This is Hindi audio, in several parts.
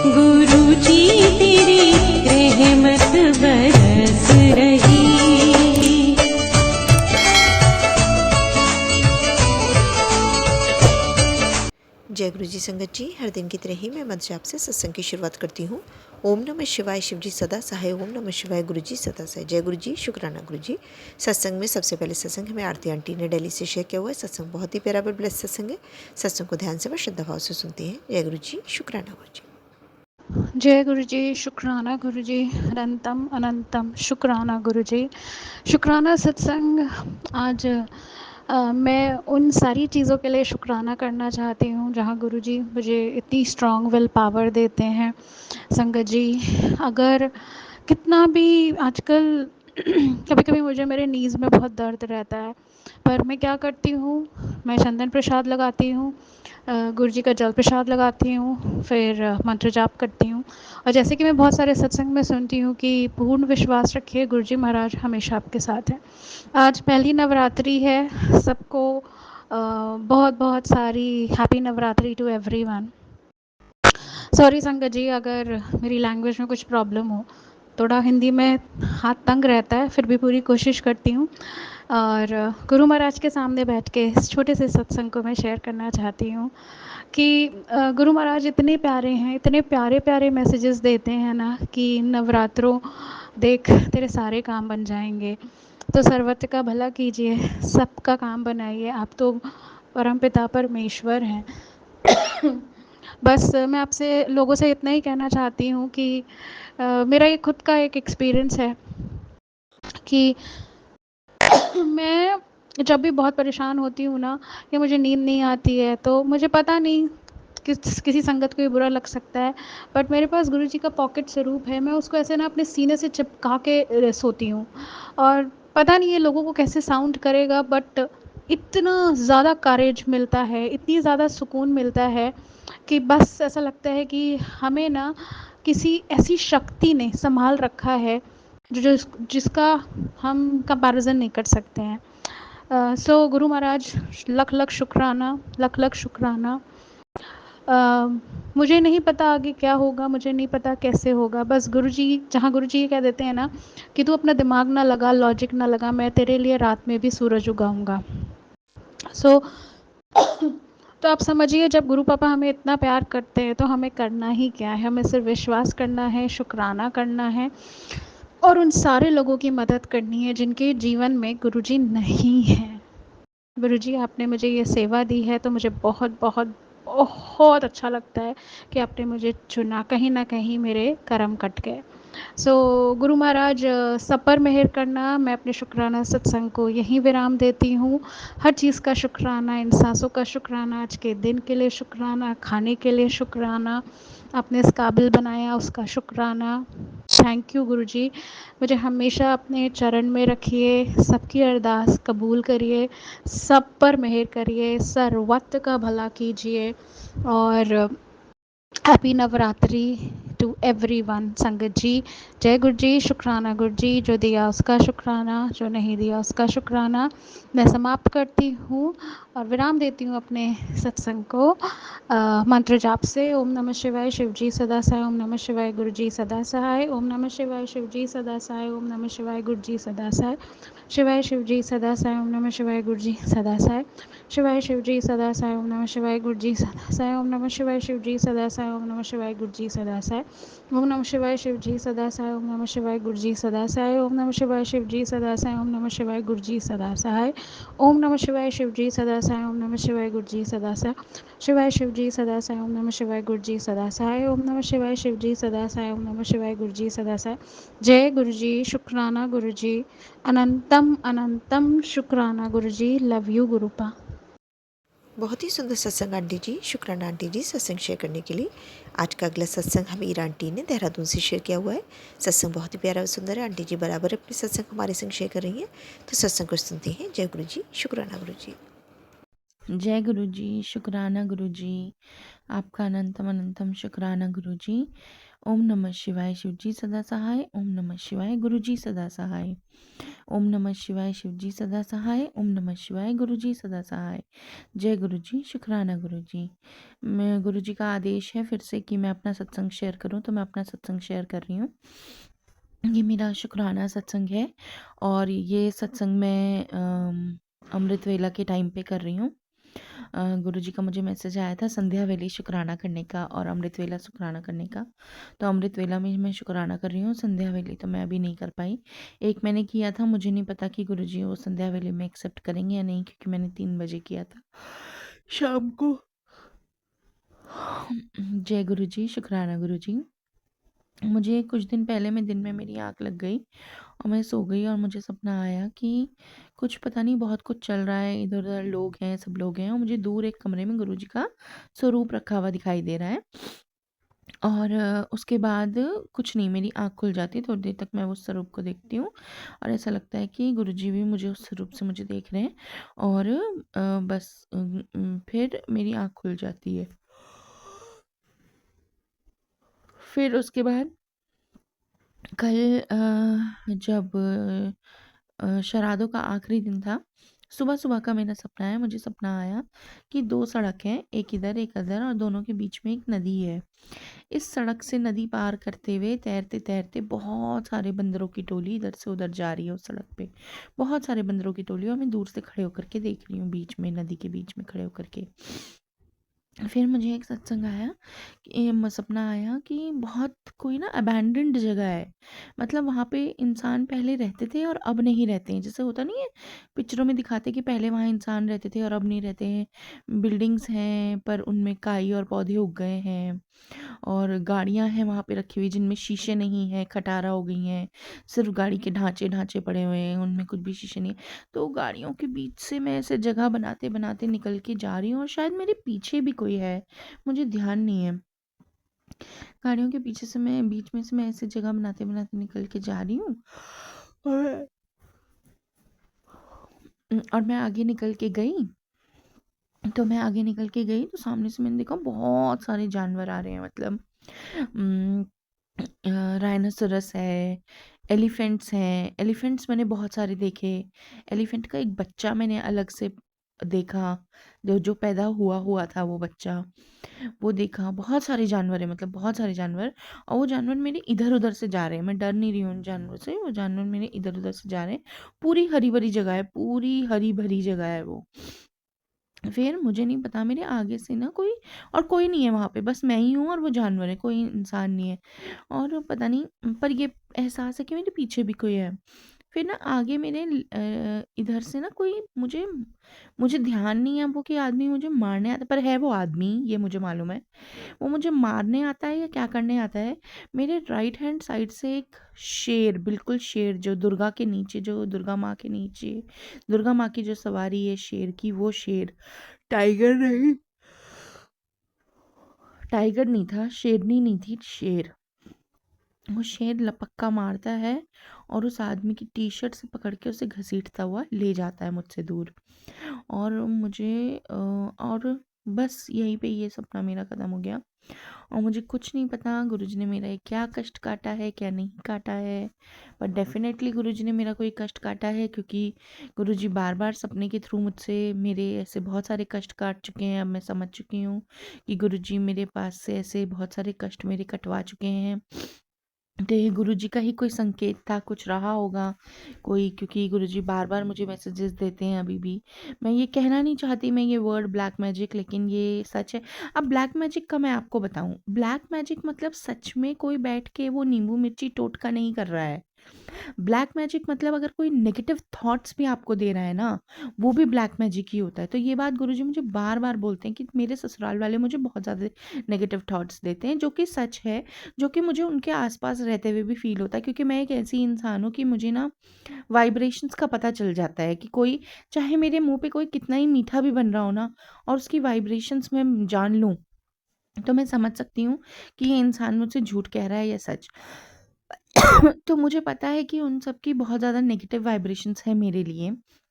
गुरु जी तेरी रहमत बरस रही। जय गुरु जी संगत जी, हर दिन की तरह ही मैं मंत्र जाप से सत्संग की शुरुआत करती हूँ। ओम नमः शिवाय, शिव जी सदा सहाय। ओम नमः शिवाय, गुरु जी सदा सहाय। जय गुरु जी, शुक्राना गुरु जी। सत्संग में सबसे पहले सत्संग हमें आरती आंटी ने दिल्ली से शेयर किया हुआ है। सत्संग बहुत ही प्यारा और ब्लेस सत्संग है। सत्संग को ध्यान से व श्रद्धा भाव से सुनते हैं। जय गुरु जी, शुक्राना गुरु जी। जय गुरु जी, शुक्राना गुरु जी, अनंतम अनंतम शुक्राना गुरु जी। शुक्राना सत्संग आज मैं उन सारी चीज़ों के लिए शुक्राना करना चाहती हूँ जहाँ गुरु जी मुझे इतनी स्ट्रॉन्ग विल पावर देते हैं। संगत जी, अगर कितना भी आजकल कभी कभी मुझे मेरे नीज़ में बहुत दर्द रहता है, पर मैं क्या करती हूँ, मैं चंदन प्रसाद लगाती हूँ, गुरु जी का जल प्रसाद लगाती हूँ, फिर मंत्र जाप करती हूँ। और जैसे कि मैं बहुत सारे सत्संग में सुनती हूँ कि पूर्ण विश्वास रखिए, गुरु जी महाराज हमेशा आपके साथ हैं। आज पहली नवरात्रि है, सबको बहुत बहुत सारी happy Navratri to everyone. Sorry Sangat ji अगर मेरी लैंग्वेज में कुछ प्रॉब्लम हो, थोड़ा हिंदी में हाथ तंग रहता है, फिर भी पूरी कोशिश करती हूँ। और गुरु महाराज के सामने बैठ के इस छोटे से सत्संग को मैं शेयर करना चाहती हूँ कि गुरु महाराज इतने प्यारे हैं, इतने प्यारे प्यारे मैसेजेस देते हैं ना कि नवरात्रों देख तेरे सारे काम बन जाएंगे, तो सर्वत्र का भला कीजिए, सबका काम बनाइए, आप तो परमपिता परमेश्वर हैं। बस मैं आपसे लोगों से इतना ही कहना चाहती हूँ कि मेरा ये खुद का एक एक्सपीरियंस है कि मैं जब भी बहुत परेशान होती हूँ ना, या मुझे नींद नहीं आती है, तो मुझे पता नहीं किसी संगत को ये बुरा लग सकता है, बट मेरे पास गुरु जी का पॉकेट स्वरूप है, मैं उसको ऐसे ना अपने सीने से चिपका के सोती हूँ। और पता नहीं ये लोगों को कैसे साउंड करेगा, बट इतना ज़्यादा करेज मिलता है, इतनी ज़्यादा सुकून मिलता है कि बस ऐसा लगता है कि हमें ना किसी ऐसी शक्ति ने संभाल रखा है जो जिसका हम कंपैरिजन नहीं कर सकते हैं। सो गुरु महाराज लख लख शुक्राना, लख लख शुक्राना। मुझे नहीं पता आगे क्या होगा, मुझे नहीं पता कैसे होगा, बस गुरु जी जहाँ गुरु जी ये कह देते हैं ना कि तू अपना दिमाग ना लगा, लॉजिक ना लगा, मैं तेरे लिए रात में भी सूरज उगाऊंगा। सो तो आप समझिए, जब गुरु पापा हमें इतना प्यार करते हैं तो हमें करना ही क्या है, हमें सिर्फ विश्वास करना है, शुक्राना करना है और उन सारे लोगों की मदद करनी है जिनके जीवन में गुरुजी नहीं हैं। गुरुजी आपने मुझे ये सेवा दी है तो मुझे बहुत बहुत बहुत अच्छा लगता है कि आपने मुझे चुना, कहीं ना कहीं मेरे कर्म कट गए। सो गुरु महाराज सब पर मेहर करना। मैं अपने शुक्राना सत्संग को यहीं विराम देती हूँ। हर चीज़ का शुक्राना, इन सांसों का शुक्राना, आज के दिन के लिए शुक्राना, खाने के लिए शुक्राना, आपने इस काबिल बनाया उसका शुक्राना। थैंक यू गुरु जी, मुझे हमेशा अपने चरण में रखिए, सबकी अरदास कबूल करिए, सब पर मेहर करिए, सर्वत्र का भला कीजिए और हैप्पी नवरात्रि टू एवरीवन। संगत जी, जय गुरु जी, शुक्राना गुरु जी, जो दिया उसका शुक्राना, जो नहीं दिया उसका शुक्राना। मैं समाप्त करती हूँ और विराम देती हूँ अपने सत्संग को मंत्र जाप से। ओम नमः शिवाय, शिव जी सदा सहाय। ओम नमः शिवाय, गुरु जी सदा सहाय। ओम नमः शिवाय, शिव जी सदा सहाय। ओम नमः शिवाय, गुरु जी सदा सहाय। शिवाय शिव जी सदा सहाय। ओम नमः शिवाय, गुरु जी सदा सहाय। शिवाय शिव जी सदा सहाय। ओम नमः शिवाय, गुरु जी सदा सहाय। ओम नमः शिवाय, शिव जी सदा सहाय। ओम नमः शिवाय, गुरु जी सदा सहाय। ओम नमः शिवाय, शिव जी सदा सहाय। ओम नमः शिवाय, गुरु जी सदा सहाय। ओम नमः शिवाय, शिव जी सदा सहाय। ओम नमः शिवाय, गुरु जी सदा सहाय। ओम नमः शिवाय, शिव जी सदा सहाय। ओम नमः शिवाय, गुरु जी सदा सहाय। शिवाय शिव जी सदा सहाय। ओम नमः शिवाय, गुरु जी सदा सहाय। ओम नमः शिवाय, शिव जी सदा सहाय। ओम नमः शिवाय, गुरु जी सदा सहाय। जय गुरु जी, शुक्राना गुरु जी, अनंतम अनंतम शुक्राना गुरु जी। Love you गुरुपा। बहुत ही सुंदर सत्संग आंटी जी, शुक्राना आंटी जी सत्संग शेयर करने के लिए। आज का अगला सत्संग हमें ईरा आंटी ने देहरादून से शेयर किया हुआ है। सत्संग बहुत ही प्यारा और सुंदर है। आंटी जी बराबर अपने सत्संग हमारे संग शेयर कर रही हैं, तो सत्संग को सुनते हैं। जय गुरु जी, शुक्राना गुरु जी। जय गुरु जी, शुक्राना गुरु जी, आपका अनंतम अनंतम शुक्राना गुरु जी। ओम नमः शिवाय, शिव जी सदा सहाय। ओम नमः शिवाय, गुरु जी सदा सहाय। ओम नमः शिवाय शिवजी सदा सहाय। ओम नमः शिवाय गुरुजी सदा सहाय। जय गुरुजी, शुक्राना गुरुजी। मैं गुरुजी का आदेश है फिर से कि मैं अपना सत्संग शेयर करूं, तो मैं अपना सत्संग शेयर कर रही हूँ। ये मेरा शुक्राना सत्संग है और ये सत्संग मैं अमृत वेला के टाइम पे कर रही हूँ। गुरुजी का मुझे मैसेज आया था संध्या वेले शुक्राना करने का और अमृत वेला शुक्राना करने का। तो अमृत वेला में मैं शुक्राना कर रही हूँ, संध्या वेले तो मैं अभी नहीं कर पाई। एक मैंने किया था, मुझे नहीं पता कि गुरुजी वो संध्या वेले में एक्सेप्ट करेंगे या नहीं, क्योंकि मैंने 3 बजे किया था शाम को। जय गुरुजी, शुक्राना गुरुजी। मुझे कुछ दिन पहले में दिन में मेरी आँख लग गई और मैं सो गई और मुझे सपना आया कि कुछ पता नहीं बहुत कुछ चल रहा है, इधर-उधर लोग हैं, सब लोग हैं और मुझे दूर एक कमरे में गुरुजी का स्वरूप रखा हुआ दिखाई दे रहा है। और उसके बाद कुछ नहीं, मेरी आँख खुल जाती है, थोड़ी देर तक मैं उस स्वरूप को देखती हूँ और ऐसा लगता है कि गुरुजी भी मुझे उस स्वरूप से मुझे देख रहे हैं और बस फिर मेरी आँख खुल जाती है। फिर उसके बाद कल जब श्राद्धों का आखिरी दिन था, सुबह-सुबह का मेरा सपना है। मुझे सपना आया कि 2 सड़क हैं, एक इधर एक उधर और दोनों के बीच में एक नदी है। इस सड़क से नदी पार करते हुए तैरते-तैरते बहुत सारे बंदरों की टोली इधर से उधर जा रही है उस सड़क पे। बहुत सारे बंदरों की टोली और मैं दूर से खड़े होकर के देख रही हूँ, बीच में नदी के बीच में खड़े होकर के। फिर मुझे एक सत्संग आया कि सपना आया कि बहुत कोई ना अबैंडन्ड जगह है, मतलब वहाँ पे इंसान पहले रहते थे और अब नहीं रहते हैं। जैसे होता नहीं है पिक्चरों में दिखाते कि पहले वहाँ इंसान रहते थे और अब नहीं रहते हैं। बिल्डिंग्स हैं पर उनमें काई और पौधे उग गए हैं और गाड़ियाँ हैं वहाँ पे रखी हुई जिनमें शीशे नहीं हैं, खटारा हो गई हैं, सिर्फ गाड़ी के ढांचे ढांचे पड़े हुए हैं, उनमें कुछ भी शीशे नहीं है। तो गाड़ियों के बीच से मैं ऐसे जगह बनाते बनाते निकल के जा रही हूँ और शायद मेरे पीछे भी कोई है, मुझे ध्यान नहीं है। गाड़ियों के पीछे से मैं बीच में से मैं ऐसे जगह बनाते बनाते निकल के जा रही हूँ और मैं आगे निकल के गई। तो मैं आगे निकल के गई तो सामने से मैंने देखा बहुत सारे जानवर आ रहे हैं, मतलब राइनोसरस है, एलिफेंट्स हैं। एलिफेंट्स मैंने बहुत सारे देखे। एलिफेंट का एक बच्चा मैंने अलग से देखा, जो जो पैदा हुआ हुआ था वो बच्चा, वो देखा। बहुत सारे जानवर हैं, मतलब बहुत सारे जानवर, और वो जानवर मेरे इधर उधर से जा रहे हैं। मैं डर नहीं रही हूँ उन जानवरों से, वो जानवर मेरे इधर उधर से जा रहे हैं। पूरी हरी भरी जगह है, पूरी हरी भरी जगह है वो। फिर मुझे नहीं पता मेरे आगे से ना कोई और कोई नहीं है वहाँ पे, बस मैं ही हूँ और वो जानवर है, कोई इंसान नहीं है। और पता नहीं, पर ये एहसास है कि मेरे पीछे भी कोई है। फिर ना आगे मेरे इधर से ना कोई मुझे मुझे ध्यान नहीं है वो कि आदमी मुझे मारने आता, पर है वो आदमी, ये मुझे मालूम है। वो मुझे मारने आता है या क्या करने आता है। मेरे राइट हैंड साइड से एक शेर, बिल्कुल शेर, जो दुर्गा के नीचे, जो दुर्गा माँ के नीचे, दुर्गा माँ की जो सवारी है शेर की, वो शेर, टाइगर नहीं, टाइगर नहीं था, शेरनी नहीं थी, शेर। वो शेर लपक्का मारता है और उस आदमी की टी शर्ट से पकड़ के उसे घसीटता हुआ ले जाता है मुझसे दूर। और मुझे और बस यहीं पे ये सपना मेरा ख़त्म हो गया और मुझे कुछ नहीं पता गुरुजी ने मेरा ये क्या कष्ट काटा है, क्या नहीं काटा है। पर डेफ़िनेटली गुरुजी ने मेरा कोई कष्ट काटा है, क्योंकि गुरुजी बार-बार सपने के थ्रू मुझसे मेरे ऐसे बहुत सारे कष्ट काट चुके हैं। अब मैं समझ चुकी हूँ कि गुरुजी मेरे पास से ऐसे बहुत सारे कष्ट मेरे कटवा चुके हैं। तो ये गुरुजी का ही कोई संकेत था, कुछ रहा होगा कोई, क्योंकि गुरुजी बार-बार मुझे मैसेजेस देते हैं अभी भी। मैं ये कहना नहीं चाहती मैं ये वर्ड ब्लैक मैजिक, लेकिन ये सच है। अब ब्लैक मैजिक का मैं आपको बताऊँ, ब्लैक मैजिक मतलब सच में कोई बैठ के वो नींबू मिर्ची टोटका नहीं कर रहा है। ब्लैक मैजिक मतलब अगर कोई नेगेटिव थॉट्स भी आपको दे रहा है ना, वो भी ब्लैक मैजिक ही होता है। तो ये बात गुरुजी मुझे बार-बार बोलते हैं कि मेरे ससुराल वाले मुझे बहुत ज़्यादा नेगेटिव थॉट्स देते हैं, जो कि सच है, जो कि मुझे उनके आस-पास रहते हुए भी फ़ील होता है, क्योंकि मैं एक ऐसी इंसान हूँ कि मुझे ना वाइब्रेशंस का पता चल जाता है कि कोई, चाहे मेरे मुँह पे कोई कितना ही मीठा भी बन रहा हो ना, और उसकी वाइब्रेशंस मैं जान लूँ, तो मैं समझ सकती हूँ कि ये इंसान मुझसे झूठ कह रहा है या सच। तो मुझे पता है कि उन सब की बहुत ज़्यादा नेगेटिव वाइब्रेशंस है मेरे लिए।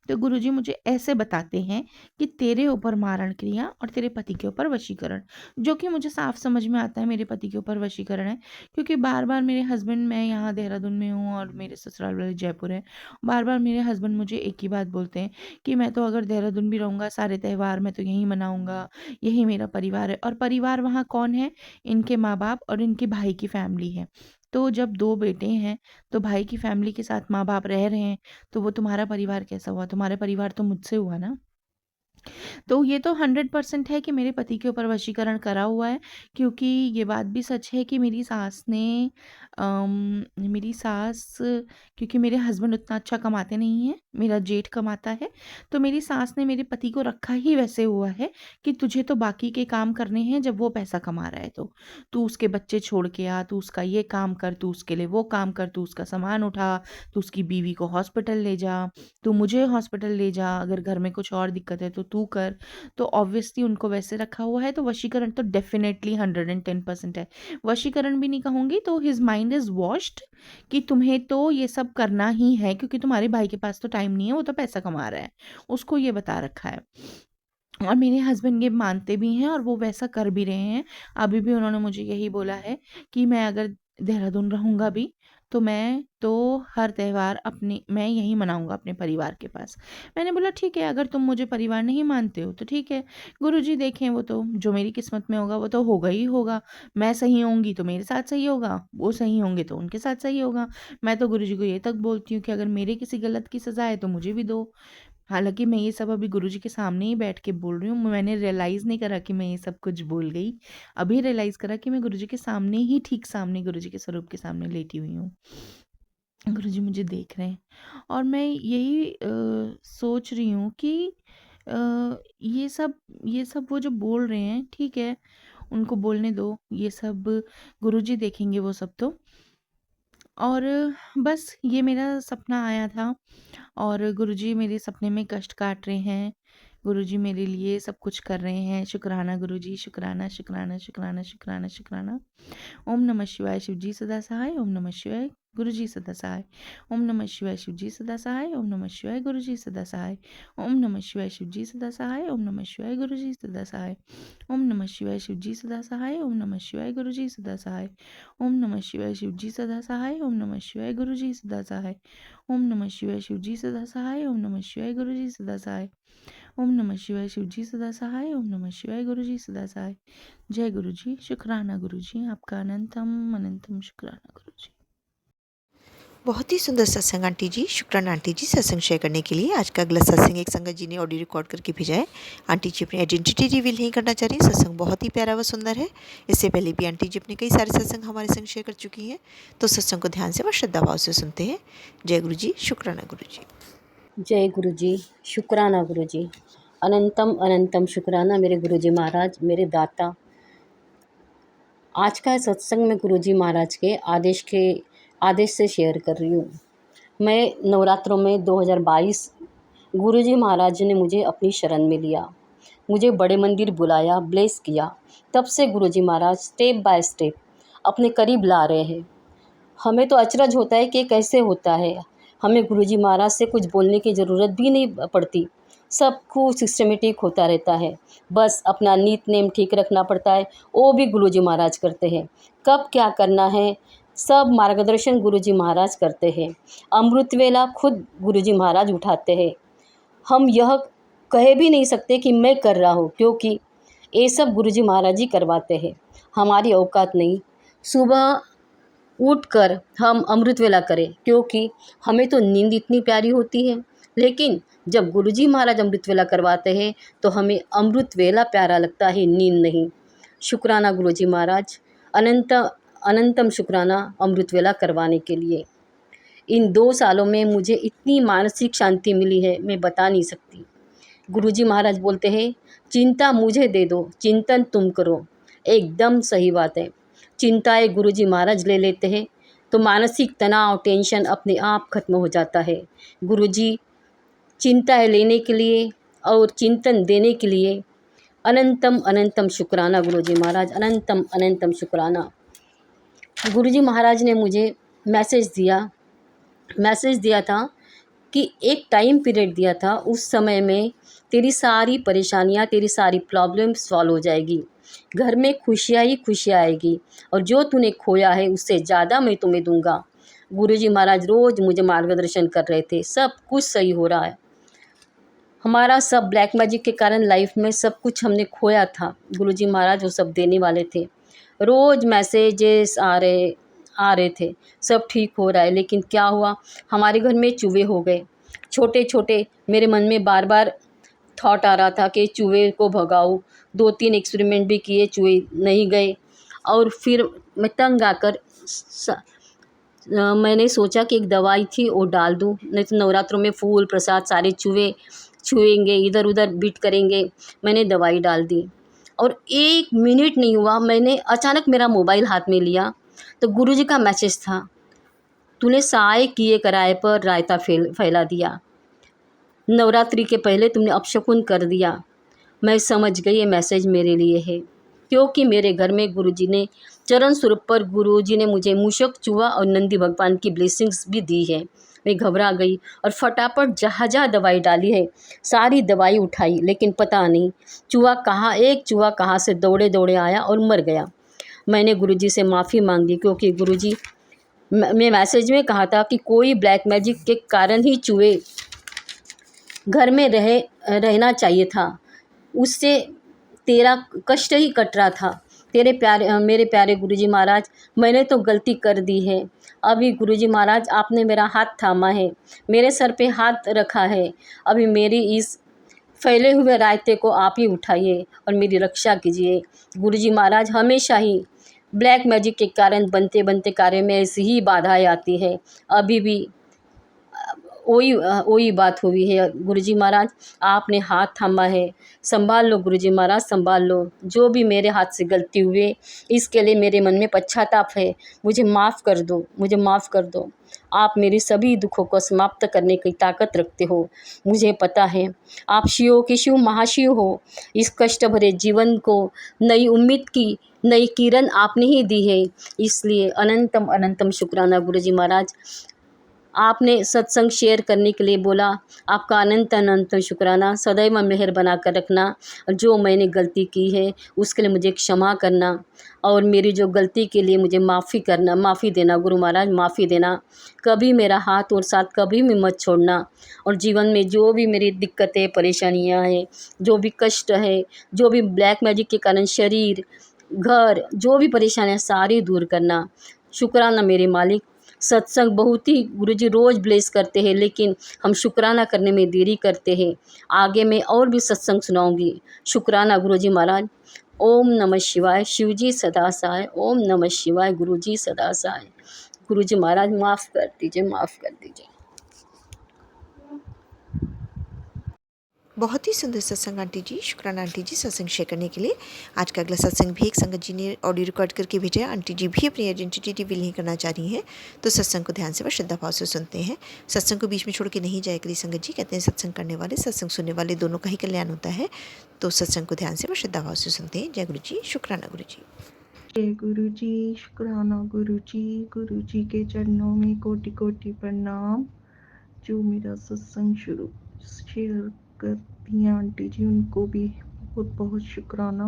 तो गुरुजी मुझे ऐसे बताते हैं कि तेरे ऊपर मारण क्रिया और तेरे पति के ऊपर वशीकरण, जो कि मुझे साफ समझ में आता है मेरे पति के ऊपर वशीकरण है, क्योंकि बार बार मेरे हस्बैंड, मैं यहाँ देहरादून में हूँ और मेरे ससुराल वाले जयपुर है, बार बार मेरे हस्बैंड मुझे एक ही बात बोलते हैं कि मैं तो अगर देहरादून भी रहूँगा, सारे त्यौहार मैं तो यहीं मनाऊँगा, यही मेरा परिवार है। और परिवार वहाँ कौन है? इनके माँ बाप और इनके भाई की फैमिली है। तो जब 2 बेटे हैं, तो भाई की फैमिली के साथ माँ बाप रह रहे हैं, तो वो तुम्हारा परिवार कैसा हुआ? तुम्हारा परिवार तो मुझसे हुआ ना। तो ये तो 100% है कि मेरे पति के ऊपर वशीकरण करा हुआ है, क्योंकि ये बात भी सच है कि मेरी सास, क्योंकि मेरे हस्बैंड उतना अच्छा कमाते नहीं हैं, मेरा जेठ कमाता है, तो मेरी सास ने मेरे पति को रखा ही वैसे हुआ है कि तुझे तो बाकी के काम करने हैं जब वो पैसा कमा रहा है तो। तू उसके बच्चे छोड़ के आ, तू उसका ये काम कर, तू उसके लिए वो काम कर, तू उसका सामान उठा, तू उसकी बीवी को हॉस्पिटल ले जा, तू मुझे हॉस्पिटल ले जा, अगर घर में कुछ और दिक्कत है तो तू कर। तो ऑब्वियसली उनको वैसे रखा हुआ है, तो वशीकरण तो डेफिनेटली 110% है। वशीकरण भी नहीं कहूँगी, तो हिज माइंड इज वॉश्ड कि तुम्हें तो ये सब करना ही है, क्योंकि तुम्हारे भाई के पास तो टाइम नहीं है, वो तो पैसा कमा रहा है, उसको ये बता रखा है। और मेरे हस्बैंड ये मानते भी हैं और वो वैसा कर भी रहे हैं। अभी भी उन्होंने मुझे यही बोला है कि मैं अगर देहरादून रहूँगा भी, तो मैं तो हर त्योहार मैं यहीं मनाऊँगा अपने परिवार के पास। मैंने बोला ठीक है, अगर तुम मुझे परिवार नहीं मानते हो तो ठीक है, गुरुजी देखें, वो तो जो मेरी किस्मत में होगा वो तो होगा ही होगा। मैं सही होंगी तो मेरे साथ सही होगा, वो सही होंगे तो उनके साथ सही होगा। मैं तो गुरुजी को ये तक बोलती हूँ कि अगर मेरे किसी गलत की सज़ा है तो मुझे भी दो। हालाँकि मैं ये सब अभी गुरुजी के सामने ही बैठ के बोल रही हूँ, मैंने रियलाइज़ नहीं करा कि मैं ये सब कुछ बोल गई। अभी रियलाइज़ करा कि मैं गुरुजी के सामने ही, ठीक सामने, गुरुजी के स्वरूप के सामने लेटी हुई हूँ। गुरुजी मुझे देख रहे हैं और मैं यही सोच रही हूँ कि ये सब वो जो बोल रहे हैं, ठीक है, उनको बोलने दो, ये सब गुरुजी देखेंगे वो सब तो। और बस ये मेरा सपना आया था और गुरुजी मेरे सपने में कष्ट काट रहे हैं। गुरुजी मेरे लिए सब कुछ कर रहे हैं। शुक्राना गुरुजी, शुक्राना, शुक्राना, शुक्राना, शुक्राना, शुक्राना। ओम नमः शिवाय, शिवजी सदा सहाय। ओम नमः शिवाय, गुरुजी सदा सहाय। ओम नमः शिवाय, शिवजी सदा सहाय। ओम नमः शिवाय, गुरुजी सदा सहाय। ओम नमः शिवाय, शिवजी सदा सहाय। ओम नमः शिवाय, गुरुजी सदा सहाय। ओम नमः शिवाय, शिवजी सदा सहाय। ओम नमः शिवाय, गुरुजी सदा सहाय। ओम नमः शिवाय, शिवजी सदा सहाय। ओम नमः शिवाय, गुरुजी सदा सहाय। ओम नमः शिवाय, शिवजी सदा सहाय। ओम नमः शिवाय, गुरुजी सदा सहाय। ओम नमः शिवाय, शिवजी सदा सहाय। ओम नमः शिवाय, गुरुजी सदा सहाय। जय गुरुजी, शुक्राना गुरुजी, आपका अनंतम अनंतम शुक्राना गुरुजी। बहुत ही सुंदर सत्संग आंटी जी। शुक्राना आंटी जी सत्संग शेयर करने के लिए। आज का अगला सत्संग एक संगत जी ने ऑडियो रिकॉर्ड करके भेजा है। आंटी जी अपनी आइडेंटिटी रिवील नहीं करना चाह रही। सत्संग बहुत ही प्यारा व सुंदर है। इससे पहले भी आंटी जी अपने कई सारे सत्संग हमारे संग शेयर कर चुकी हैं, तो सत्संग को ध्यान से व श्रद्धा भाव से सुनते हैं। जय गुरु जी, शुक्राना गुरु जी। जय गुरु जी, शुक्राना गुरु जी, अनंतम अनंतम शुक्राना मेरे गुरु जी महाराज, मेरे दाता। आज का सत्संग में गुरु जी महाराज के आदेश से शेयर कर रही हूँ। मैं नवरात्रों में 2022 गुरु जी महाराज ने मुझे अपनी शरण में लिया, मुझे बड़े मंदिर बुलाया, ब्लेस किया। तब से गुरु जी महाराज स्टेप बाय स्टेप अपने करीब ला रहे हैं। हमें तो अचरज होता है कि कैसे होता है। हमें गुरुजी महाराज से कुछ बोलने की ज़रूरत भी नहीं पड़ती, सब कुछ सिस्टमेटिक होता रहता है। बस अपना नित नेम ठीक रखना पड़ता है, वो भी गुरुजी महाराज करते हैं। कब क्या करना है सब मार्गदर्शन गुरुजी महाराज करते हैं। अमृत वेला खुद गुरुजी महाराज उठाते हैं। हम यह कह भी नहीं सकते कि मैं कर रहा हूँ, क्योंकि ये सब गुरुजी महाराज ही करवाते हैं, हमारी औकात नहीं। सुबह उठकर हम अमृत वेला करें, क्योंकि हमें तो नींद इतनी प्यारी होती है, लेकिन जब गुरुजी महाराज अमृत वेला करवाते हैं तो हमें अमृत वेला प्यारा लगता है, नींद नहीं। शुक्राना गुरुजी महाराज, अनंतम शुक्राना अमृत वेला करवाने के लिए। इन 2 सालों में मुझे इतनी मानसिक शांति मिली है, मैं बता नहीं सकती। गुरुजी महाराज बोलते हैं, चिंता मुझे दे दो, चिंतन तुम करो। एकदम सही बात है। चिंताएँ गुरुजी महाराज ले लेते हैं तो मानसिक तनाव, टेंशन अपने आप खत्म हो जाता है। गुरुजी चिंताएँ लेने के लिए और चिंतन देने के लिए अनंतम अनंतम शुक्राना गुरुजी महाराज, अनंतम अनंतम शुक्राना। गुरुजी महाराज ने मुझे मैसेज दिया था कि एक टाइम पीरियड दिया था, उस समय में तेरी सारी परेशानियाँ, तेरी सारी प्रॉब्लम सॉल्व हो जाएगी, घर में खुशियाँ ही खुशियाँ आएगी, और जो तूने खोया है उससे ज़्यादा मैं तुम्हें दूंगा। गुरुजी महाराज रोज़ मुझे मार्गदर्शन कर रहे थे, सब कुछ सही हो रहा है। हमारा सब ब्लैक मैजिक के कारण लाइफ में सब कुछ हमने खोया था, गुरुजी महाराज वो सब देने वाले थे। रोज़ मैसेजेस आ रहे थे, सब ठीक हो रहा है, लेकिन क्या हुआ, हमारे घर में चूहे हो गए छोटे छोटे। मेरे मन में बार बार थॉट आ रहा था कि चूहे को भगाओ, 2-3 एक्सपेरिमेंट भी किए, चूहे नहीं गए। और फिर मैं तंग आकर मैंने सोचा कि एक दवाई थी वो डाल दूँ, नहीं तो नवरात्रों में फूल प्रसाद सारे चूहे छुएंगे, इधर उधर बीट करेंगे। मैंने दवाई डाल दी और 1 मिनट नहीं हुआ, मैंने अचानक मेरा मोबाइल हाथ में लिया तो गुरुजी का मैसेज था, तूने साए किए कराए पर रायता फैला दिया, नवरात्रि के पहले तुमने अपशकुन कर दिया। मैं समझ गई ये मैसेज मेरे लिए है, क्योंकि मेरे घर में गुरुजी ने चरण स्वरूप पर गुरुजी ने मुझे मूषक, चूहा और नंदी भगवान की ब्लेसिंग्स भी दी है। मैं घबरा गई और फटाफट जहाँ जहाँ दवाई डाली है सारी दवाई उठाई, लेकिन पता नहीं एक चूहा कहाँ से दौड़े दौड़े आया और मर गया। मैंने गुरुजी से माफ़ी मांगी, क्योंकि गुरुजी मैं मैसेज में कहा था कि कोई ब्लैक मैजिक के कारण ही चूहे घर में रहना चाहिए था, उससे तेरा कष्ट ही कट रहा था। मेरे प्यारे गुरुजी महाराज, मैंने तो गलती कर दी है। अभी गुरुजी महाराज आपने मेरा हाथ थामा है, मेरे सर पे हाथ रखा है, अभी मेरी इस फैले हुए रायते को आप ही उठाइए और मेरी रक्षा कीजिए। गुरुजी महाराज, हमेशा ही ब्लैक मैजिक के कारण बनते बनते कार्य में ऐसी ही बाधाएं आती है। अभी भी वही बात हुई है। गुरुजी महाराज आपने हाथ थामा है, संभाल लो गुरुजी महाराज, संभाल लो। जो भी मेरे हाथ से गलती हुए इसके लिए मेरे मन में पश्चाताप है, मुझे माफ़ कर दो, मुझे माफ़ कर दो। आप मेरी सभी दुखों को समाप्त करने की ताकत रखते हो, मुझे पता है। आप शिव के शिव महाशिव हो। इस कष्ट भरे जीवन को नई उम्मीद की नई किरण आपने ही दी है, इसलिए अनंतम अनंतम शुक्राना गुरुजी महाराज। आपने सत्संग शेयर करने के लिए बोला, आपका अनंत अनंत शुक्राना। सदैव मेहर बना कर रखना, और जो मैंने गलती की है उसके लिए मुझे क्षमा करना, और मेरी जो गलती के लिए मुझे माफ़ी देना गुरु महाराज, माफ़ी देना। कभी मेरा हाथ और साथ कभी भी मत छोड़ना, और जीवन में जो भी मेरी दिक्कतें परेशानियां हैं, जो भी कष्ट है, जो भी ब्लैक मैजिक के कारण शरीर घर जो भी परेशानियां सारी दूर करना। शुक्राना मेरे मालिक। सत्संग बहुत ही गुरुजी रोज़ ब्लेस करते हैं, लेकिन हम शुक्राना करने में देरी करते हैं। आगे मैं और भी सत्संग सुनाऊंगी। शुक्राना गुरुजी महाराज। ओम नमः शिवाय। शिवजी सदा सहाय। ओम नमः शिवाय। गुरुजी सदा सहाय। गुरुजी महाराज माफ़ कर दीजिए, माफ़ कर दीजिए। बहुत ही सुंदर सत्संग आंटी जी, शुक्राना आंटी जी सत्संग शेयर करने के लिए। आज का अगला सत्संग भी एक संगत जी ने ऑडियो रिकॉर्ड करके भेजा है। आंटी जी भी अपनी आइडेंटिटी रिवील नहीं करना चाह रही हैं, तो सत्संग को ध्यान से व श्रद्धा भाव से सुनते हैं। सत्संग को बीच में छोड़ के नहीं जाया करी संगत जी। कहते हैं सत्संग करने वाले सत्संग सुनने वाले दोनों का ही कल्याण होता है, तो सत्संग को ध्यान से व श्रद्धा भाव से सुनते हैं। जय गुरु जी, शुक्राना गुरु जी। जय गुरु जी, शुक्राना गुरु जी के चरणों में कोटि कोटि प्रणाम। जो मेरा सत्संग शेयर करती हैं आंटी जी, उनको भी बहुत बहुत शुक्राना।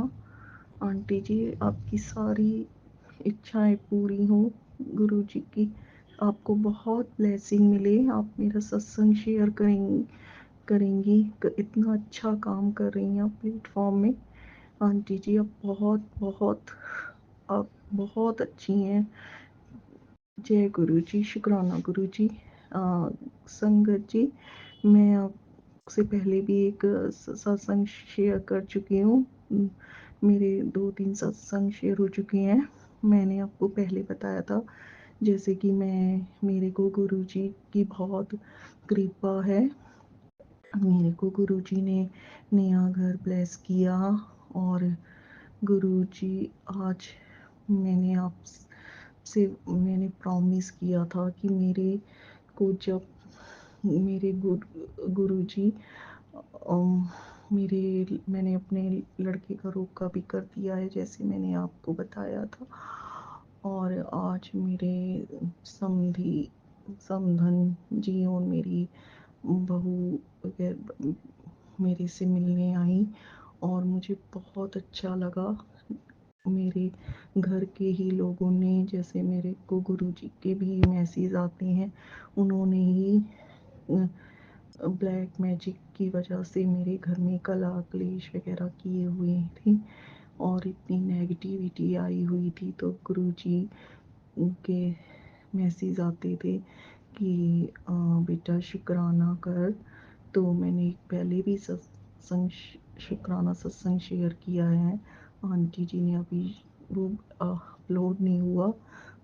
आंटी जी, आपकी सारी इच्छाएं पूरी हो, गुरु जी की आपको बहुत ब्लेसिंग मिले। आप मेरा सत्संग शेयर करेंगी, इतना अच्छा काम कर रही हैं आप प्लेटफॉर्म में। आंटी जी आप बहुत अच्छी हैं। जय गुरु जी, शुक्राना गुरु जी। संगत जी, मैं आपसे पहले भी एक सत्संग शेयर कर चुकी हूँ। मेरे 2-3 सत्संग शेयर हो चुके हैं। मैंने आपको पहले बताया था, जैसे कि मेरे को गुरु जी की बहुत कृपा है। मेरे को गुरु जी ने नया घर ब्लेस किया, और गुरु जी आज मैंने प्रॉमिस किया था कि मेरे को जब मेरे गुरुजी मैंने अपने लड़के का रोका भी कर दिया है, जैसे मैंने आपको बताया था। और आज मेरे समधन जी और मेरी बहू वगैरह मेरे से मिलने आई और मुझे बहुत अच्छा लगा। मेरे घर के ही लोगों ने, जैसे मेरे को गुरुजी के भी मैसेज आते हैं, उन्होंने ही ब्लैक मैजिक की वजह से मेरे घर में कला क्लेश वगैरह किए हुए थे और इतनी नेगेटिविटी आई हुई थी, तो गुरुजी के मैसेज आते थे कि बेटा शुक्राना कर। तो मैंने पहले भी सत्संग शुक्राना सत्संग शेयर किया है। आंटी जी ने अभी वो अपलोड नहीं हुआ,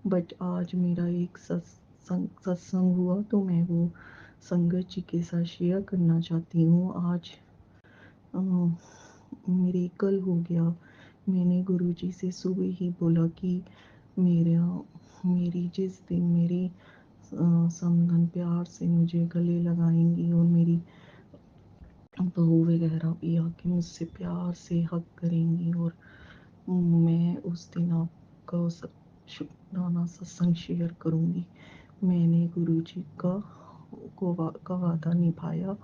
बट आज मेरा एक सत्संग हुआ तो मैं वो संगत जी के साथ शेयर करना चाहती हूँ। आज मिरेकल हो गया। मैंने गुरुजी से सुबह ही बोला कि मेरी जिस दिन मेरी समधन प्यार से मुझे गले लगाएंगी और मेरी बहू वगैरह भी आके मुझसे प्यार से हक करेंगी और मैं उस दिन आपका सब शुक्राना सत्संग शेयर करूँगी। मैंने गुरुजी का वादा निभाया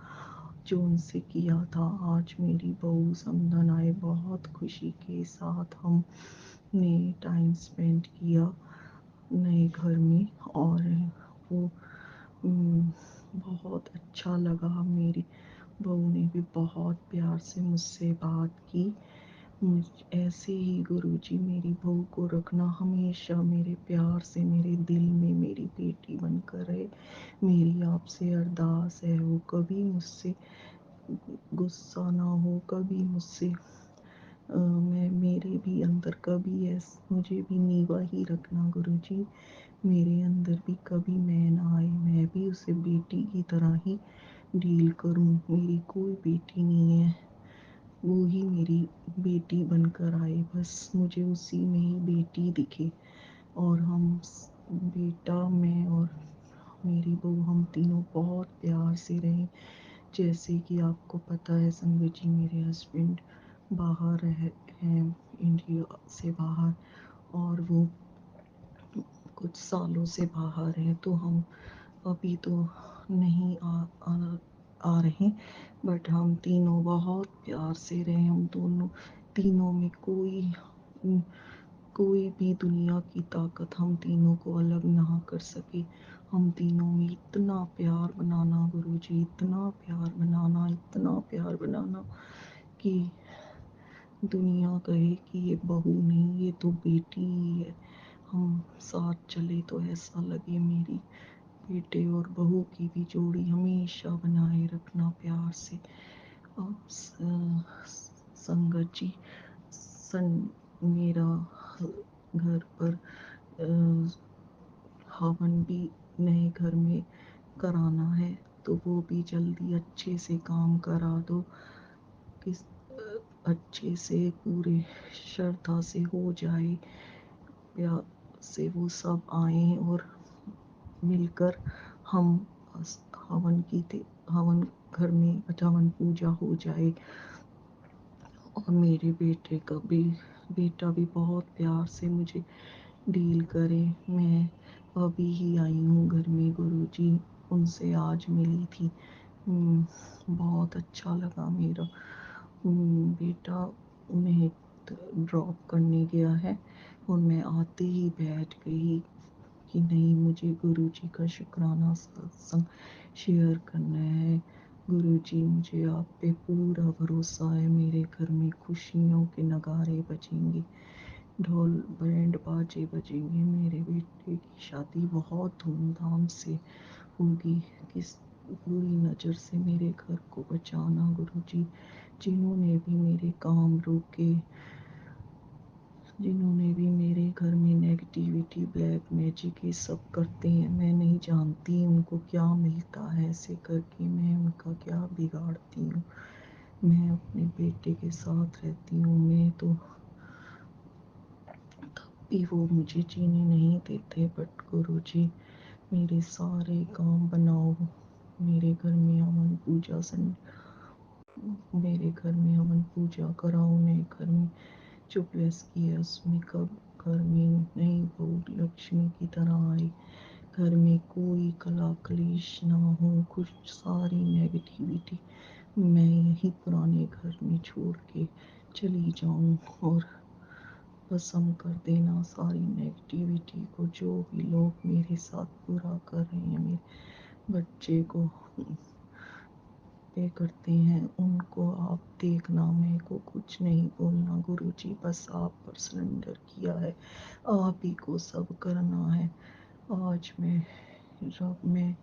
जो उनसे किया था। आज मेरी बहू समधन आए, बहुत खुशी के साथ हमने टाइम स्पेंड किया नए घर में और वो बहुत अच्छा लगा। मेरी बहू ने भी बहुत प्यार से मुझसे बात की। मुझ ऐसे ही गुरुजी मेरी बहू को रखना, हमेशा मेरे प्यार से मेरे दिल में मेरी बेटी बनकर रहे। मेरी आपसे अरदास है वो कभी मुझसे गुस्सा ना हो, कभी मुझसे मैं मेरे भी अंदर कभी मुझे भी नीवा ही रखना गुरुजी। मेरे अंदर भी कभी मैं ना आए, मैं भी उसे बेटी की तरह ही डील करूं। मेरी कोई बेटी नहीं है, वो ही मेरी बेटी बनकर आए, बस मुझे उसी में ही बेटी दिखे। और हम बेटा, मैं और मेरी बहू, हम तीनों बहुत प्यार से रहें। जैसे कि आपको पता है संगत जी, मेरे हस्बैंड बाहर हैं, इंडिया से बाहर, और वो कुछ सालों से बाहर हैं, तो हम अभी तो नहीं आ रहे, बट हम तीनों बहुत प्यार से रहे। हम दोनों तीनों में कोई भी दुनिया की ताकत हम तीनों को अलग ना कर सके। हम तीनों में इतना प्यार बनाना गुरुजी, इतना प्यार बनाना, इतना प्यार बनाना कि दुनिया कहे कि ये बहू नहीं, ये तो बेटी ही है। हम साथ चले तो ऐसा लगे मेरी बेटे और बहू की भी जोड़ी हमेशा बनाए रखना प्यार से। अब संगत जी, मेरा घर पर हवन भी नए घर में कराना है, तो वो भी जल्दी अच्छे से काम करा दो, किस अच्छे से पूरे श्रद्धा से हो जाए, प्यार से वो सब आए और मिलकर हम हवन घर में हवन पूजा हो जाए। और मेरे बेटा भी बहुत प्यार से मुझे डील करे। मैं अभी ही आई हूँ घर में गुरुजी, उनसे आज मिली थी। बहुत अच्छा लगा। मेरा बेटा उन्हें ड्रॉप करने गया है और मैं आते ही बैठ गई कि नहीं, मुझे गुरुजी का शुक्राना सत्संग शेयर करना है। गुरुजी, मुझे आप पे पूरा भरोसा है। मेरे घर में खुशियों के नगारे बजेंगे, ढोल बैंड बाजे बजेंगे। मेरे बेटे की शादी बहुत धूमधाम से होगी। किस बुरी नज़र से मेरे घर को बचाना गुरुजी। जिन्होंने भी मेरे काम रोके, जिन्होंने भी मेरे घर में नेगेटिविटी, ब्लैक मैजिक ये सब करते हैं, मैं नहीं जानती उनको क्या मिलता है ऐसे करके, मैं उनका क्या बिगाड़ती हूँ। मैं अपने बेटे के साथ रहती हूँ, मैं तो तब भी वो मुझे जीने नहीं देते। बट गुरुजी, मेरे सारे काम बनाओ। मेरे घर में हवन पूजा मेरे घर में हवन पूजा कराओ। नए घर में जो ब्लेस किया उसमें कब घर में नई बहू लक्ष्मी की तरह आए। घर में कोई कला कलेश ना हो, कुछ सारी नेगेटिविटी मैं यही पुराने घर में छोड़ के चली जाऊं और भस्म कर देना सारी नेगेटिविटी को। जो भी लोग मेरे साथ बुरा कर रहे हैं, मेरे बच्चे को पे करते हैं, उनको आप देखना, मेरे को कुछ नहीं बोलना गुरुजी, बस आप पर सरेंडर किया है, आप ही को सब करना है। आज मैं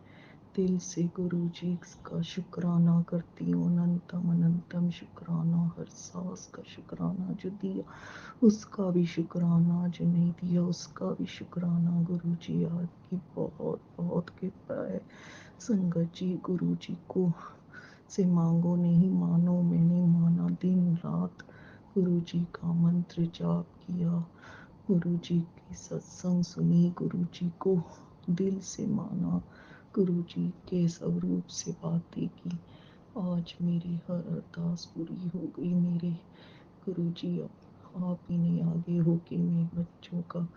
दिल से गुरुजी का शुक्राना करती हूँ, अनंतम अनंतम शुक्राना, हर सांस का शुक्राना, जो दिया उसका भी शुक्राना, जो नहीं दिया उसका भी शुक्राना। गुरुजी आपकी बहुत बहुत कृपा है। संगत जी, गुरुजी को से मांगो नहीं मानो, मैंने माना दिन रात गुरुजी का मंत्र जाप किया, गुरुजी की सत्संग सुनी, गुरुजी को दिल से माना, गुरुजी के स्वरूप से बातें की। आज मेरी हर अरदास पूरी हो गई। मेरे गुरुजी, अब आप ही ने आगे होके मेरे बच्चों का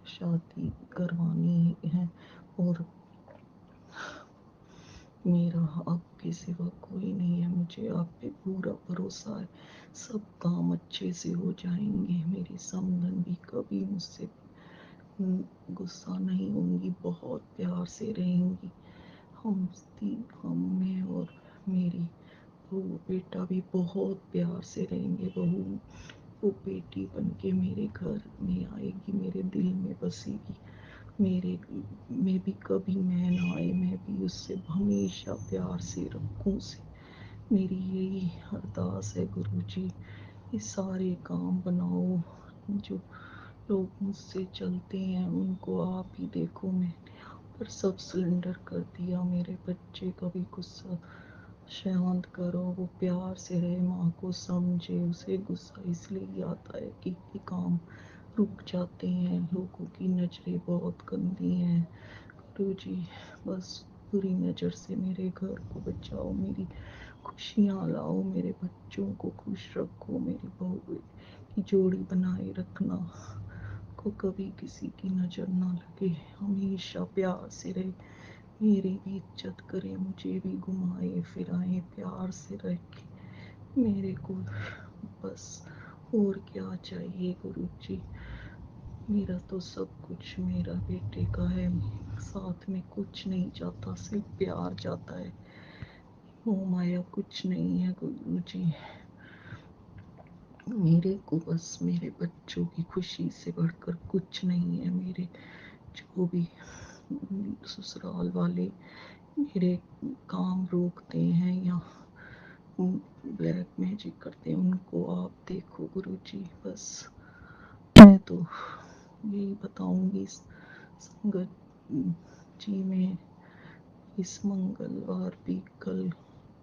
शादी करवानी है और मेरा आपके सिवा कोई नहीं है। मुझे आप पे पूरा भरोसा है, सब काम अच्छे से हो जाएंगे। मेरी समधन भी कभी मुझसे गुस्सा नहीं होंगी, बहुत प्यार से रहेंगी। मैं और मेरी बहू बेटा भी बहुत प्यार से रहेंगे। बहू वो बेटी बन के मेरे घर में आएगी, मेरे दिल में बसेगी। मेरे में भी कभी मैं ना आए, मैं भी उससे हमेशा प्यार से रखूं उसे। मेरी यही अरदास है गुरुजी, ये सारे काम बनाओ। जो लोग मुझसे चलते हैं उनको आप ही देखो। मैं पर सब सिलेंडर कर दिया। मेरे बच्चे का भी गुस्सा शांत करो, वो प्यार से रहे, माँ को समझे। उसे गुस्सा इसलिए आता है कि ये काम रुक जाते हैं, लोगों की नज़रें बहुत गंदी हैं। गुरु जी, बस बुरी नज़र से मेरे घर को बचाओ, मेरी खुशियाँ लाओ, मेरे बच्चों को खुश रखो, मेरी बहू की जोड़ी बनाए रखना, को कभी किसी की नज़र ना लगे, हमेशा प्यार से रहे, मेरी भी इज्जत करे, मुझे भी घुमाए फिराए, प्यार से रखे मेरे को। बस और क्या चाहिए गुरु जी। मेरा तो सब कुछ मेरा बेटे का है, साथ में कुछ नहीं जाता, सिर्फ प्यार जाता है। मोह माया कुछ नहीं है गुरु जी। मेरे को बस मेरे बच्चों की खुशी से बढ़कर कुछ नहीं है। मेरे जो भी ससुराल वाले मेरे काम रोकते हैं या ब्लैक मैजिक करते हैं, उनको आप देखो गुरु जी। बस मैं तो यही बताऊंगी संगत जी में। इस मंगलवार भी कल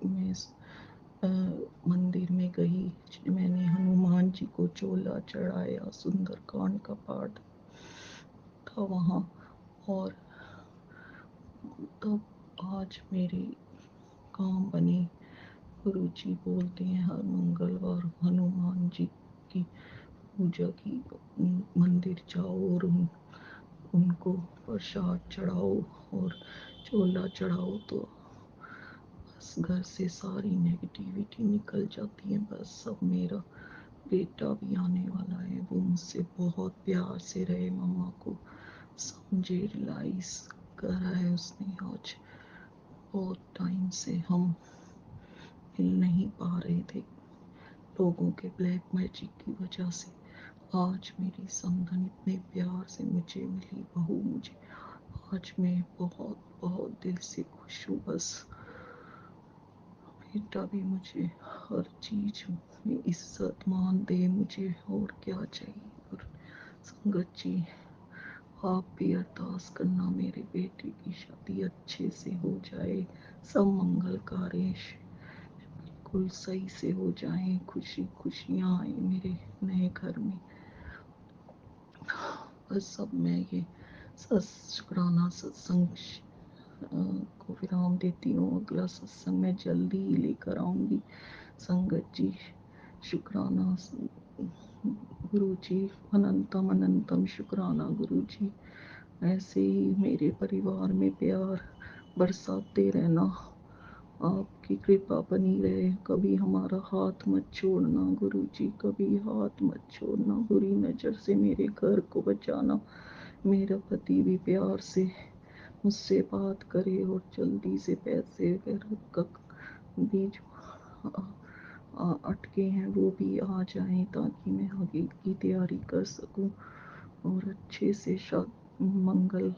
मैं मंदिर में गई, मैंने हनुमान जी को चोला चढ़ाया, सुंदरकांड का पाठ था वहाँ। और तब आज मेरे काम बने। गुरु जी बोलते हैं हर मंगलवार हनुमान जी की पूजा की, मंदिर जाओ और उनको प्रसाद चढ़ाओ और चोला चढ़ाओ, तो बस घर से सारी नेगेटिविटी निकल जाती है। बस अब मेरा बेटा भी आने वाला है, वो मुझसे बहुत प्यार से रहे, मम्मा को समझे, रियलाइज करा है उसने। आज बहुत टाइम से हम मिल नहीं पा रहे थे लोगों के ब्लैक मैजिक की वजह से। आज मेरी समधन इतने प्यार से मुझे मिली, बहू मुझे, आज मैं बहुत बहुत दिल से खुश हूँ। बस बेटा भी मुझे हर चीज में इज्जत मान दे, मुझे और क्या चाहिए। और संगत जी, आप भी अरदास करना मेरे बेटे की शादी अच्छे से हो जाए, सब मंगल कार्य बिल्कुल सही से हो जाए, खुशियाँ आए मेरे नए घर में। बस अब मैं ये शुक्राना सत्संग को विराम देती हूँ। अगला सत्संग मैं जल्दी ही लेकर आऊँगी। संगत जी, शुक्राना गुरु जी, अनंतम अनंतम शुक्राना गुरु जी। ऐसे ही मेरे परिवार में प्यार बरसाते रहना, आपकी कृपा बनी रहे। कभी हमारा हाथ मत छोड़ना गुरुजी, कभी हाथ मत छोड़ना। बुरी नज़र से मेरे घर को बचाना। मेरा पति भी प्यार से मुझसे बात करे और जल्दी से पैसे वगैरह भी जो अटके हैं वो भी आ जाएं, ताकि मैं आगे की तैयारी कर सकूं और अच्छे से मंगल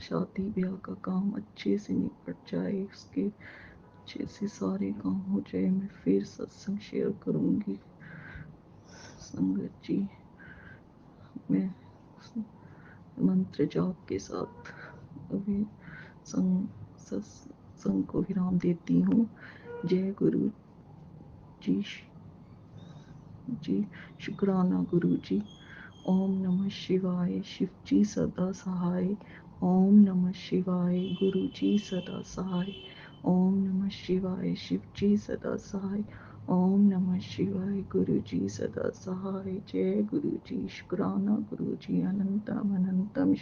शादी ब्याह का काम अच्छे से निपट जाए, उसके अच्छे से सारे काम हो जाए। मैं फिर सत्संग शेयर करूंगी संगत जी। मैं मंत्र जाप के साथ अभी सत्संग को विराम देती हूँ। जय गुरु जी जी, शुक्राना गुरु जी। ओम नमः शिवाय, शिव जी सदा सहाय। ओम नमः शिवाय, गुरु जी सदा सहाय। ओम नमः शिवाय, शिव जी सदा सहाय। ओम नमः शिवाय, गुरु जी सदा सहाय। जय गुरु जी, शुक्राना गुरु जी, अनंतम अनंतम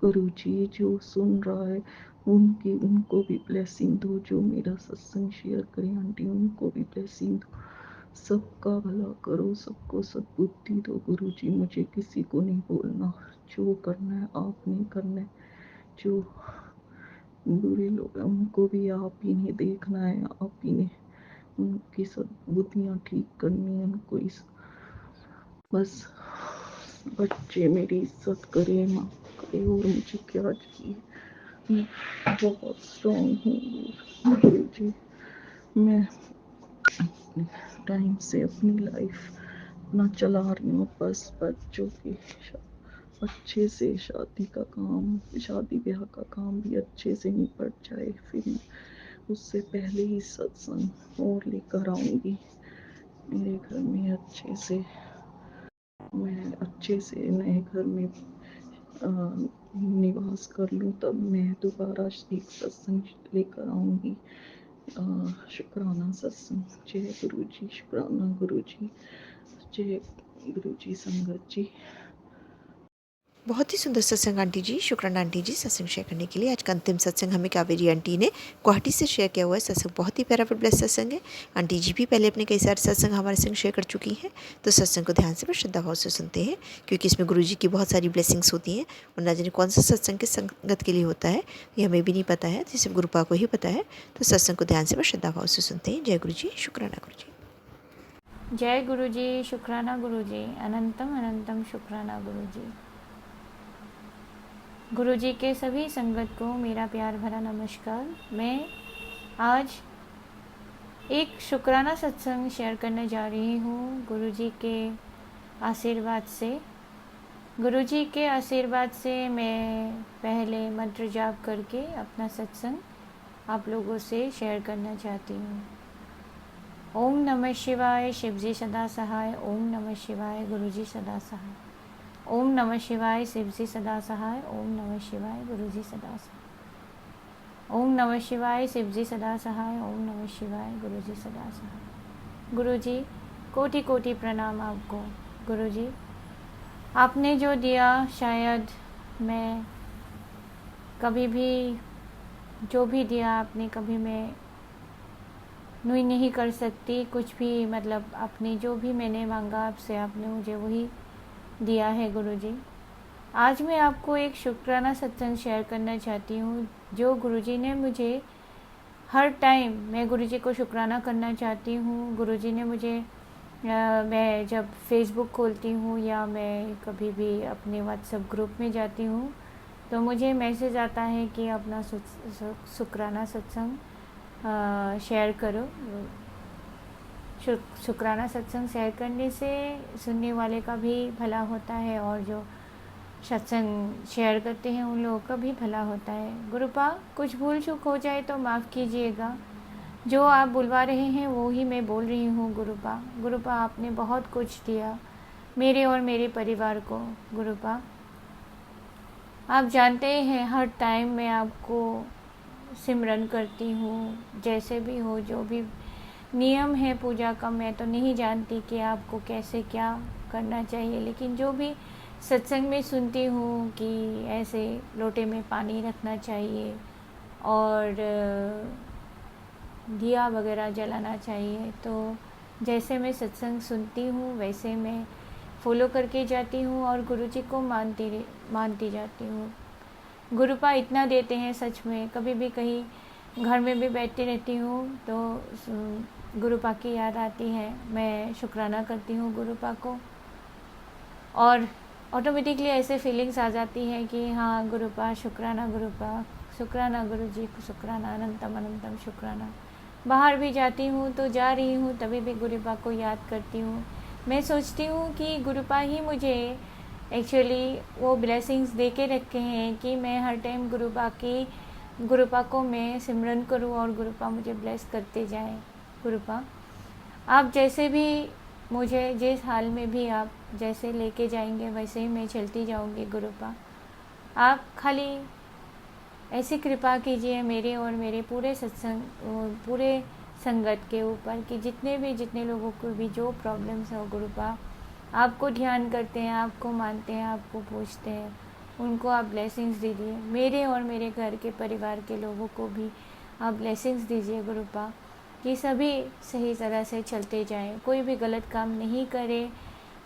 गुरु जी। जो सुन रहा है उनको भी ब्लेसिंग दो, जो मेरा सत्संग शेयर करें आंटी उनको भी ब्लेसिंग दो। सबका भला करो, सबको सद्बुद्धि दो गुरु जी। मुझे किसी को नहीं बोलना, जो करना है आपने करना है। जो बुरे लोग हैं उनको भी आप ही ने देखना है, आप ही ने उनकी सद्बुद्धियाँ ठीक करनी है। उनको इस बस बच्चे मेरी इज्जत करे, माँ करे, और मुझे क्या चाहिए। मैं बहुत स्ट्रॉन्ग हूँ गुरु जी। मैं टाइम से अपनी लाइफ अपना चला रही हूँ। बस बच्चों की अच्छे से शादी ब्याह का काम भी अच्छे से निपट जाए, फिर उससे पहले ही सत्संग और लेकर आऊँगी मेरे घर में। मैं अच्छे से नए घर में निवास कर लूँ, तब मैं दोबारा एक सत्संग लेकर आऊँगी। शुक्राना सत्संग। जय गुरु जी, शुक्राना गुरु जी, जय गुरु जी संगत जी। बहुत ही सुंदर सत्संग आंटी जी, शुक्राना आंटी जी सत्संग शेयर करने के लिए। आज का अंतिम सत्संग हमें कावेरी आंटी ने गुवाहाटी से शेयर किया हुआ है। सत्संग बहुत ही प्यारा ब्लेस सत्संग है। आंटी जी भी पहले अपने कई सारे सत्संग हमारे संग शेयर कर चुकी हैं, तो सत्संग को ध्यान से और श्रद्धा भाव से सुनते हैं, क्योंकि इसमें गुरु जी की बहुत सारी ब्लेसिंग्स होती हैं और ना जाने कौन सा सत्संग किस संगत के लिए होता है ये हमें भी नहीं पता है, तो सिर्फ गुरुपा को ही पता है। तो सत्संग को ध्यान से और श्रद्धा भाव से सुनते हैं। जय गुरु जी, शुक्राना गुरु जी। जय गुरु जी, शुक्राना गुरु जी, अनंतम अनंतम शुक्राना गुरु जी। गुरु जी के सभी संगत को मेरा प्यार भरा नमस्कार। मैं आज एक शुक्राना सत्संग शेयर करने जा रही हूँ गुरु जी के आशीर्वाद से। गुरु जी के आशीर्वाद से मैं पहले मंत्र जाप करके अपना सत्संग आप लोगों से शेयर करना चाहती हूँ। ओम नमः शिवाय, शिवजी सदा सहाय। ओम नमः शिवाय, गुरुजी सदा सहाय। ओम नमः शिवाय, शिवजी सदा सहाय। ओम नमः शिवाय, गुरुजी सदा सहाय। ओम नमः शिवाय, शिवजी सदा सहाय। ओम नमः शिवाय, गुरुजी सदा सहाय। गुरुजी कोटि कोटि प्रणाम आपको। गुरुजी आपने जो दिया, शायद मैं कभी भी जो भी दिया आपने कभी मैं नहीं कर सकती कुछ भी। मतलब अपनी जो भी मैंने मांगा आपसे, आपने मुझे वही दिया है गुरुजी। आज मैं आपको एक शुक्राना सत्संग शेयर करना चाहती हूँ, जो गुरुजी ने मुझे हर टाइम, मैं गुरुजी को शुक्राना करना चाहती हूँ। गुरुजी ने मुझे मैं जब फेसबुक खोलती हूँ या मैं कभी भी अपने व्हाट्सएप ग्रुप में जाती हूँ, तो मुझे मैसेज आता है कि अपना शुक्राना सत्संग शेयर करो। शुक्राना सत्संग शेयर करने से सुनने वाले का भी भला होता है और जो सत्संग शेयर करते हैं उन लोगों का भी भला होता है। गुरुपा कुछ भूल चूक हो जाए तो माफ़ कीजिएगा। जो आप बुलवा रहे हैं वो ही मैं बोल रही हूँ। गुरुपा आपने बहुत कुछ दिया मेरे और मेरे परिवार को। गुरुपा आप जानते हैं हर टाइम मैं आपको सिमरन करती हूँ, जैसे भी हो, जो भी नियम है पूजा का मैं तो नहीं जानती कि आपको कैसे क्या करना चाहिए, लेकिन जो भी सत्संग में सुनती हूँ कि ऐसे लोटे में पानी रखना चाहिए और दिया वगैरह जलाना चाहिए। तो जैसे मैं सत्संग सुनती हूँ वैसे मैं फॉलो करके जाती हूँ और गुरुजी को मानती जाती हूँ। गुरुपा इतना देते हैं सच में। कभी भी कहीं घर में भी बैठती रहती हूँ तो गुरुपा की याद आती है, मैं शुक्राना करती हूँ गुरुपा को और ऑटोमेटिकली ऐसे फीलिंग्स आ जाती है कि हाँ गुरुपा, शुक्राना गुरुजी को शुक्राना, अनंतम अनंतम शुक्राना। बाहर भी जाती हूँ तो जा रही हूँ तभी भी गुरुपा को याद करती हूँ। मैं सोचती हूँ कि गुरुपा ही मुझे एक्चुअली वो ब्लेसिंग्स दे के रखे हैं कि मैं हर टाइम गुरुपा को मैं सिमरन करूँ और गुरुपा मुझे ब्लेस करते जाए। गुरुपा आप जैसे भी मुझे जिस हाल में भी आप जैसे लेके जाएंगे वैसे ही मैं चलती जाऊंगी। गुरुपा आप खाली ऐसी कृपा कीजिए मेरे और मेरे पूरे संगत के ऊपर कि जितने लोगों को भी जो प्रॉब्लम्स हो गुरुपा आपको ध्यान करते हैं, आपको मानते हैं, आपको पूछते हैं, उनको आप ब्लेसिंग्स दीजिए। मेरे और मेरे घर के परिवार के लोगों को भी आप ब्लेसिंग्स दीजिए गुरुपा कि सभी सही तरह से चलते जाएं, कोई भी गलत काम नहीं करे,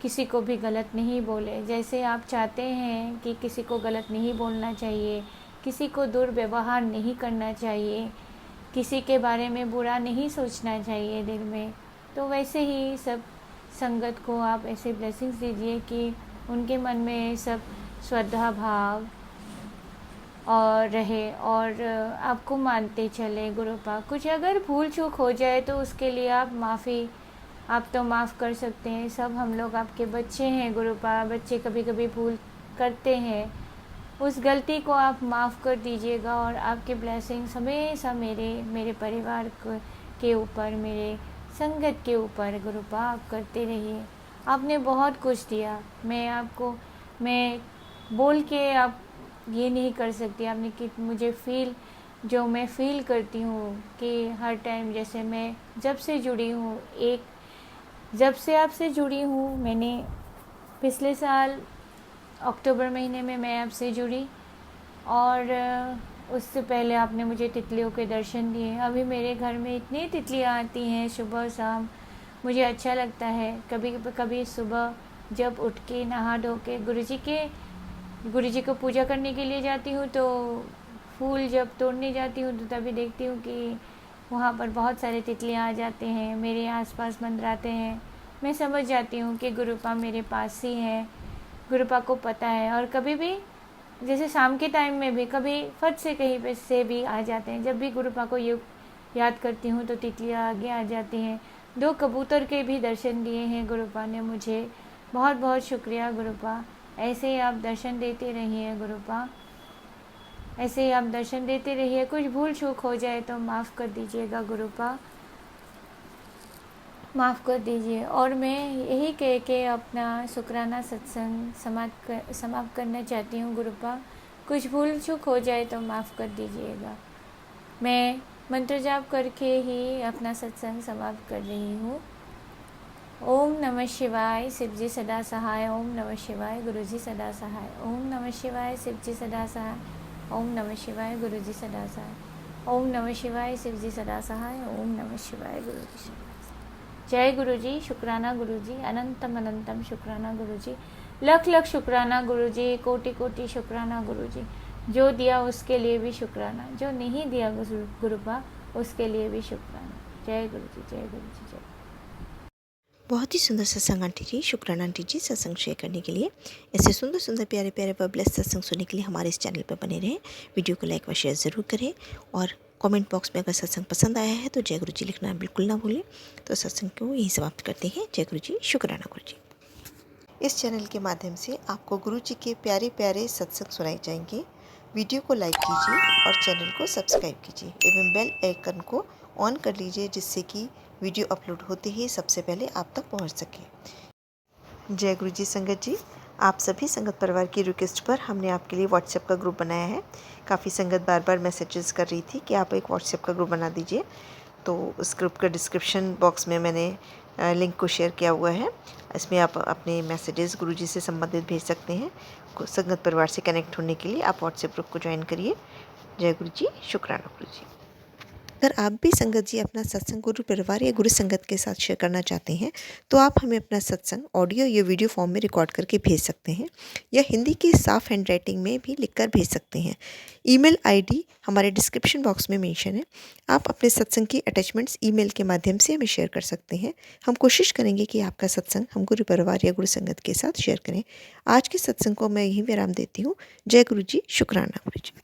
किसी को भी गलत नहीं बोले। जैसे आप चाहते हैं कि किसी को गलत नहीं बोलना चाहिए, किसी को दुर्व्यवहार नहीं करना चाहिए, किसी के बारे में बुरा नहीं सोचना चाहिए दिल में, तो वैसे ही सब संगत को आप ऐसे ब्लेसिंग्स दीजिए कि उनके मन में सब श्रद्धा भाव और रहे और आपको मानते चले गुरुपा। कुछ अगर भूल चूक हो जाए तो उसके लिए आप तो माफ़ कर सकते हैं। सब हम लोग आपके बच्चे हैं गुरुपा, बच्चे कभी कभी भूल करते हैं, उस गलती को आप माफ़ कर दीजिएगा और आपके ब्लेसिंग्स हमेशा मेरे परिवार के ऊपर, मेरे संगत के ऊपर गुरुपा आप करते रहिए। आपने बहुत कुछ दिया, मैं बोल के आप ये नहीं कर सकती। आपने कि मुझे जो मैं फ़ील करती हूँ कि हर टाइम जैसे मैं जब से आपसे जुड़ी हूँ, मैंने पिछले साल अक्टूबर महीने में मैं आपसे जुड़ी और उससे पहले आपने मुझे तितलियों के दर्शन दिए। अभी मेरे घर में इतनी तितलियाँ आती हैं सुबह शाम, मुझे अच्छा लगता है। कभी सुबह जब उठ के नहा धो के गुरुजी को पूजा करने के लिए जाती हूँ तो फूल जब तोड़ने जाती हूँ तो तभी देखती हूँ कि वहाँ पर बहुत सारे तितलियाँ आ जाते हैं, मेरे आसपास मंडराते हैं। मैं समझ जाती हूँ कि गुरुपा मेरे पास ही है, गुरुपा को पता है। और कभी भी जैसे शाम के टाइम में भी कभी फट से कहीं पे से भी आ जाते हैं। जब भी गुरुपा को याद करती हूँ तो तितलियाँ आगे आ जाती हैं। 2 कबूतर के भी दर्शन दिए हैं गुरुपा ने मुझे, बहुत बहुत शुक्रिया गुरुपा। ऐसे ही आप दर्शन देते रहिए गुरुपा, ऐसे ही आप दर्शन देते रहिए। कुछ भूल चूक हो जाए तो माफ़ कर दीजिएगा गुरुपा, माफ़ कर दीजिए। और मैं यही कह के अपना शुक्राना सत्संग समाप्त करना चाहती हूँ गुरुपा। कुछ भूल चूक हो जाए तो माफ़ कर दीजिएगा। मैं मंत्र जाप करके ही अपना सत्संग समाप्त कर रही हूँ। ओम नमः शिवाय, शिवजी सदा सहाय। ओम नमः शिवाय, गुरुजी सदा सहाय। ओम नमः शिवाय, शिवजी सदा सहाय। ओम नमः शिवाय, गुरुजी सदा सहाय। ओम नमः शिवाय, शिवजी सदा सहाय। ओम नमः शिवाय, गुरुजी सदा सहाय। जय गुरुजी, शुक्राना गुरुजी, अनंतम अनंतम शुक्राना गुरुजी, लख लख शुक्राना गुरुजी, कोटि कोटि शुक्राना गुरुजी। जो दिया उसके लिए भी शुक्राना, जो नहीं दिया गुरुपा उसके लिए भी शुक्राना। जय गुरुजी, जय गुरुजी, जय। बहुत ही सुंदर सत्संग आंटी जी, शुक्राना आंटी जी सत्संग शेयर करने के लिए। ऐसे सुंदर सुंदर प्यारे प्यारे व ब्लेस्ड सत्संग सुनने के लिए हमारे इस चैनल पर बने रहें। वीडियो को लाइक व शेयर ज़रूर करें और कमेंट बॉक्स में अगर सत्संग पसंद आया है तो जय गुरु जी लिखना बिल्कुल ना भूलें। तो सत्संग को यहीं समाप्त करते हैं। जय गुरु जी, शुक्राना गुरु जी। इस चैनल के माध्यम से आपको गुरु जी के प्यारे प्यारे सत्संग सुनाए जाएंगे। वीडियो को लाइक कीजिए और चैनल को सब्सक्राइब कीजिए एवं बेल आइकन को ऑन कर लीजिए जिससे कि वीडियो अपलोड होते ही सबसे पहले आप तक पहुंच सके। जय गुरु जी संगत जी, आप सभी संगत परिवार की रिक्वेस्ट पर हमने आपके लिए व्हाट्सएप का ग्रुप बनाया है। काफ़ी संगत बार बार मैसेजेस कर रही थी कि आप एक व्हाट्सएप का ग्रुप बना दीजिए, तो उस ग्रुप का डिस्क्रिप्शन बॉक्स में मैंने लिंक को शेयर किया हुआ है। इसमें आप अपने मैसेजेस गुरुजी से संबंधित भेज सकते हैं। संगत परिवार से कनेक्ट होने के लिए आप व्हाट्सएप ग्रुप को ज्वाइन करिए। जय गुरु जी, शुक्राना गुरु जी। अगर आप भी संगत जी अपना सत्संग गुरु परिवार या गुरु संगत के साथ शेयर करना चाहते हैं तो आप हमें अपना सत्संग ऑडियो या वीडियो फॉर्म में रिकॉर्ड करके भेज सकते हैं या हिंदी की साफ हैंड राइटिंग में भी लिखकर भेज सकते हैं। ईमेल आईडी हमारे डिस्क्रिप्शन बॉक्स में मेंशन है। आप अपने सत्संग की अटैचमेंट्स ईमेल के माध्यम से हमें शेयर कर सकते हैं। हम कोशिश करेंगे कि आपका सत्संग हम गुरु परिवार या गुरु संगत के साथ शेयर करें। आज के सत्संग को मैं यहीं विराम देती हूँ। जय गुरु जी, शुक्राना गुरु जी।